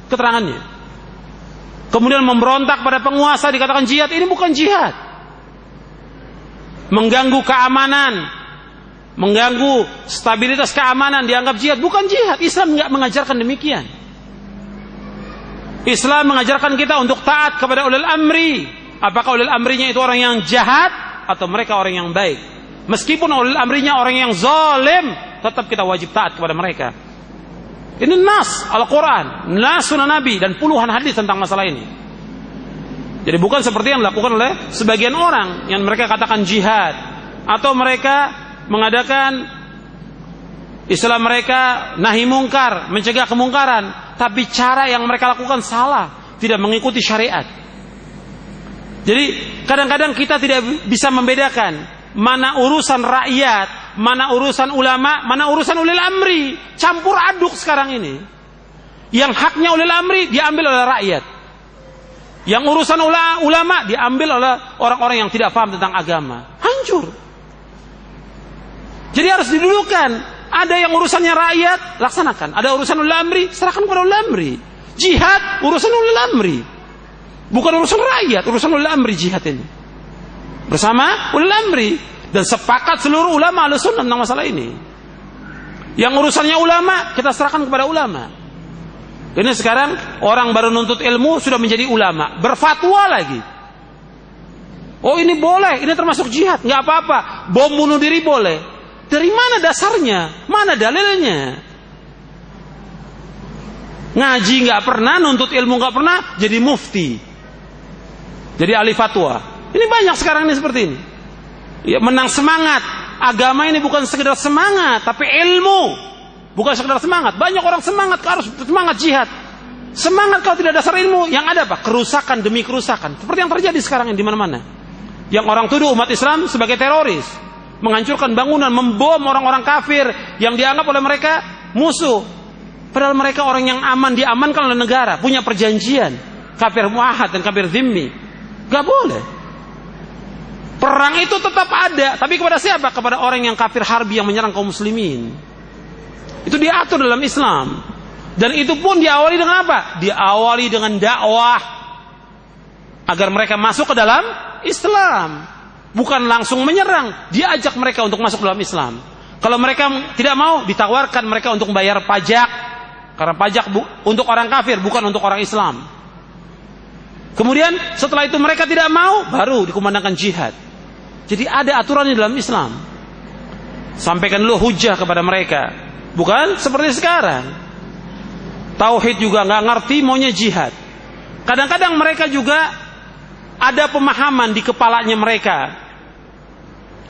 keterangannya. Kemudian memberontak pada penguasa dikatakan jihad. Ini bukan jihad. Mengganggu keamanan, mengganggu stabilitas keamanan dianggap jihad. Bukan jihad. Islam tidak mengajarkan demikian. Islam mengajarkan kita untuk taat kepada ulil amri. Apakah ulil amrinya itu orang yang jahat atau mereka orang yang baik. Meskipun ulil amrinya orang yang zalim, tetap kita wajib taat kepada mereka. Ini nas Al-Quran, nas sunnah Nabi, dan puluhan hadis tentang masalah ini. Jadi bukan seperti yang dilakukan oleh sebagian orang yang mereka katakan jihad, atau mereka mengadakan istilah mereka nahi mungkar, mencegah kemungkaran, tapi cara yang mereka lakukan salah, tidak mengikuti syariat. Jadi kadang-kadang kita tidak bisa membedakan mana urusan rakyat, mana urusan ulama, mana urusan ulil amri. Campur aduk sekarang ini. Yang haknya ulil amri diambil oleh rakyat. Yang urusan ulama diambil oleh orang-orang yang tidak paham tentang agama. Hancur. Jadi harus didudukan. Ada yang urusannya rakyat, laksanakan. Ada urusan ulil amri, serahkan kepada ulil amri. Jihad, urusan ulil amri. Bukan urusan rakyat, urusan ulil amri jihad ini. Bersama ulil amri. Dan sepakat seluruh ulama Ahlussunnah tentang masalah ini. Yang urusannya ulama, kita serahkan kepada ulama. Ini sekarang orang baru nuntut ilmu sudah menjadi ulama, berfatwa lagi. Oh ini boleh, ini termasuk jihad, nggak apa-apa. Bom bunuh diri boleh. Dari mana dasarnya? Mana dalilnya? Ngaji nggak pernah, nuntut ilmu nggak pernah, jadi mufti, jadi ahli fatwa. Ini banyak sekarang ini seperti ini. Ya, menang semangat. Agama ini bukan sekedar semangat, tapi ilmu. Bukan sekedar semangat. Banyak orang semangat, harus semangat jihad. Semangat kalau tidak dasar ilmu, yang ada apa? Kerusakan demi kerusakan. Seperti yang terjadi sekarang di mana-mana. Yang orang tuduh umat Islam sebagai teroris, menghancurkan bangunan, membom orang-orang kafir yang dianggap oleh mereka musuh. Padahal mereka orang yang aman, diamankan oleh negara, punya perjanjian. Kafir muahad dan kafir zimmi. Gak boleh. Perang itu tetap ada, tapi kepada siapa? Kepada orang yang kafir harbi yang menyerang kaum muslimin. Itu diatur dalam Islam. Dan itu pun diawali dengan apa? Diawali dengan dakwah agar mereka masuk ke dalam Islam. Bukan langsung menyerang, diajak mereka untuk masuk dalam Islam. Kalau mereka tidak mau, ditawarkan mereka untuk membayar pajak. Karena pajak untuk orang kafir, bukan untuk orang Islam. Kemudian setelah itu mereka tidak mau, baru dikumandangkan jihad. Jadi ada aturan di dalam Islam. Sampaikan dulu hujah kepada mereka. Bukan seperti sekarang. Tauhid juga nggak ngerti, maunya jihad. Kadang-kadang mereka juga ada pemahaman di kepalanya mereka.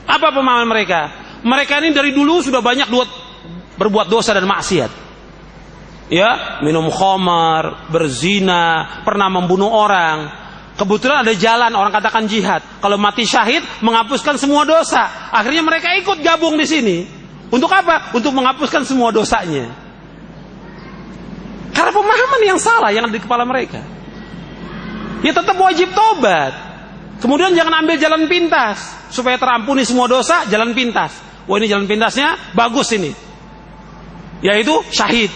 Apa pemahaman mereka? Mereka ini dari dulu sudah banyak berbuat dosa dan maksiat. Ya, minum khamar, berzina, pernah membunuh orang. Kebetulan ada jalan, orang katakan jihad. Kalau mati syahid, menghapuskan semua dosa. Akhirnya mereka ikut gabung di sini. Untuk apa? Untuk menghapuskan semua dosanya. Karena pemahaman yang salah yang ada di kepala mereka. Ya tetap wajib tobat. Kemudian jangan ambil jalan pintas. Supaya terampuni semua dosa, jalan pintas. Wah ini jalan pintasnya, bagus ini. Yaitu syahid.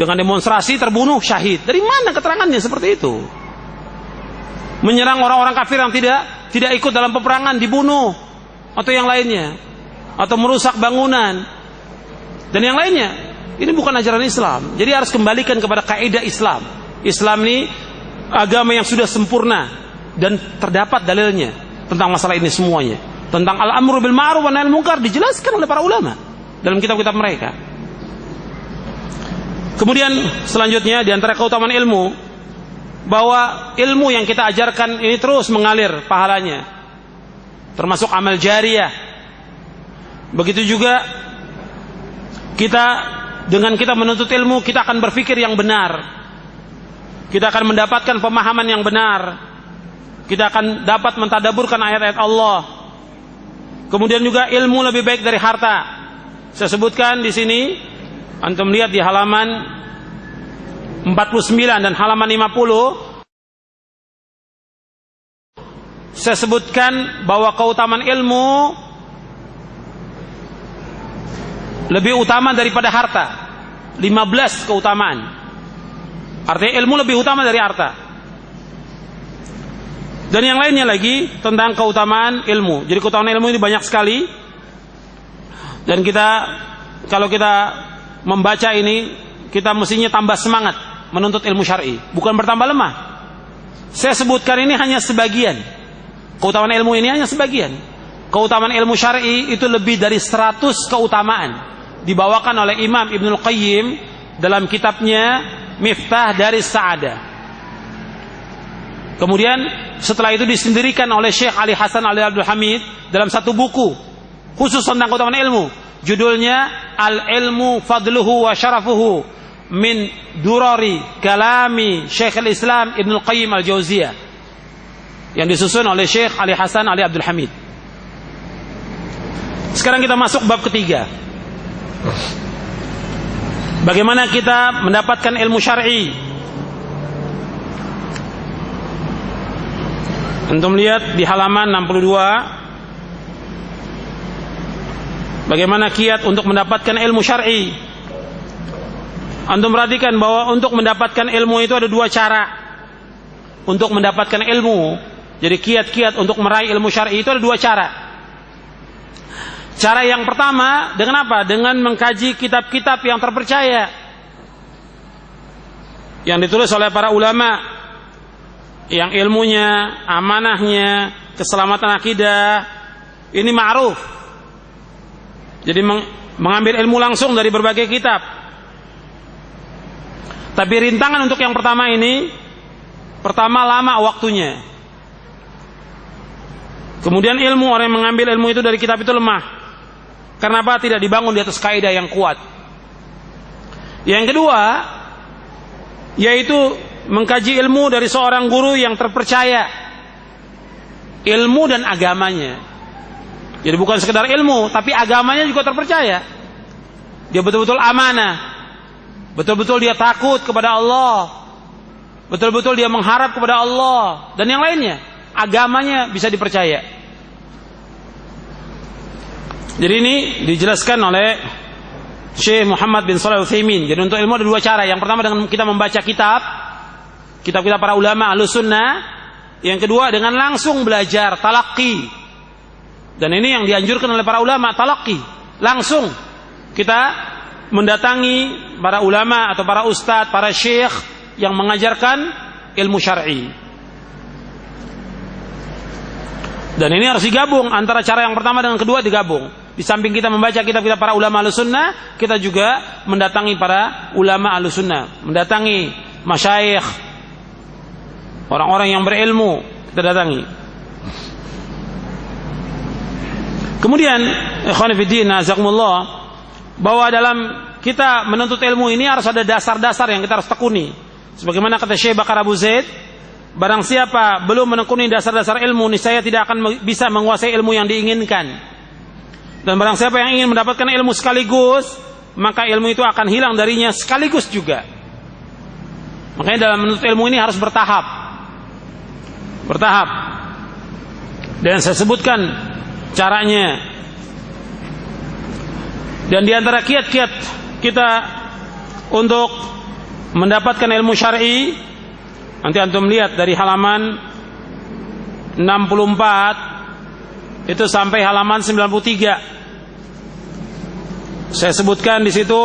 Dengan demonstrasi terbunuh, syahid. Dari mana keterangannya seperti itu? Menyerang orang-orang kafir yang tidak ikut dalam peperangan, dibunuh, atau yang lainnya, atau merusak bangunan dan yang lainnya. Ini bukan ajaran Islam. Jadi harus kembalikan kepada kaidah Islam. Islam ini agama yang sudah sempurna dan terdapat dalilnya tentang masalah ini semuanya. Tentang al-amru bil ma'ruf wa nahy anil munkar dijelaskan oleh para ulama dalam kitab-kitab mereka. Kemudian selanjutnya di antara keutamaan ilmu, bahwa ilmu yang kita ajarkan ini terus mengalir pahalanya, termasuk amal jariyah. Begitu juga dengan kita menuntut ilmu, kita akan berpikir yang benar, kita akan mendapatkan pemahaman yang benar, kita akan dapat mentadaburkan ayat-ayat Allah. Kemudian juga ilmu lebih baik dari harta. Saya sebutkan di sini, antum lihat di halaman 49 dan halaman 50, saya sebutkan bahwa keutamaan ilmu lebih utama daripada harta. 15 keutamaan. Artinya ilmu lebih utama dari harta. Dan yang lainnya lagi tentang keutamaan ilmu. Jadi keutamaan ilmu ini banyak sekali. Dan kalau kita membaca ini, kita mestinya tambah semangat menuntut ilmu syar'i, bukan bertambah lemah. Saya sebutkan ini hanya sebagian. Keutamaan ilmu ini hanya sebagian. Keutamaan ilmu syar'i itu lebih dari 100 keutamaan. Dibawakan oleh Imam Ibnul Qayyim dalam kitabnya Miftah Daris Sa'adah. Kemudian setelah itu disendirikan oleh Syekh Ali Hasan Ali Abdul Hamid dalam satu buku khusus tentang keutamaan ilmu. Judulnya Al-Ilmu Fadluhu wa Syarafuhu min Durari Kalami Syekh al-Islam Ibnul Qayyim al-Jauziyah, yang disusun oleh Syekh Ali Hasan Ali Abdul Hamid. Sekarang kita masuk bab ketiga. Bagaimana kita mendapatkan ilmu syar'i? Antum lihat di halaman 62. Bagaimana kiat untuk mendapatkan ilmu syar'i? Antum perhatikan bahwa untuk mendapatkan ilmu itu ada dua cara. Untuk mendapatkan ilmu, jadi kiat-kiat untuk meraih ilmu syar'i itu ada dua cara. Cara yang pertama dengan apa? Dengan mengkaji kitab-kitab yang terpercaya, yang ditulis oleh para ulama, yang ilmunya, amanahnya, keselamatan akidah ini ma'ruf. Jadi mengambil ilmu langsung dari berbagai kitab. Tapi rintangan untuk yang pertama ini, pertama lama waktunya. Kemudian ilmu, orang yang mengambil ilmu itu dari kitab itu lemah. Karena apa? Tidak dibangun di atas kaidah yang kuat. Yang kedua, yaitu mengkaji ilmu dari seorang guru yang terpercaya, ilmu dan agamanya. Jadi bukan sekedar ilmu, tapi agamanya juga terpercaya. Dia betul-betul amanah, betul-betul dia takut kepada Allah, betul-betul dia mengharap kepada Allah, dan yang lainnya. Agamanya bisa dipercaya. Jadi ini dijelaskan oleh Syekh Muhammad bin Shalih Al-Utsaimin. Jadi untuk ilmu ada dua cara. Yang pertama dengan kita membaca kitab-kitab para ulama Ahlus Sunnah. Yang kedua dengan langsung belajar, talaqi. Dan ini yang dianjurkan oleh para ulama, talaqi. Langsung kita mendatangi para ulama atau para ustadz, para syekh yang mengajarkan ilmu syar'i. Dan ini harus digabung, antara cara yang pertama dengan kedua digabung. Di samping kita membaca kitab-kitab para ulama Ahlussunnah, kita juga mendatangi para ulama Ahlussunnah, mendatangi masyayikh, orang-orang yang berilmu, kita datangi. Kemudian, ikhwan fillah, azakumullah, bahwa dalam kita menuntut ilmu ini harus ada dasar-dasar yang kita harus tekuni. Sebagaimana kata Syekh Bakar Abu Zaid, barang siapa belum menekuni dasar-dasar ilmu, niscaya tidak akan bisa menguasai ilmu yang diinginkan. Dan barang siapa yang ingin mendapatkan ilmu sekaligus, maka ilmu itu akan hilang darinya sekaligus juga. Makanya dalam menuntut ilmu ini harus bertahap. Bertahap. Dan saya sebutkan caranya. Dan di antara kiat-kiat kita untuk mendapatkan ilmu syar'i, nanti antum lihat dari halaman 64 itu sampai halaman 93. Saya sebutkan di situ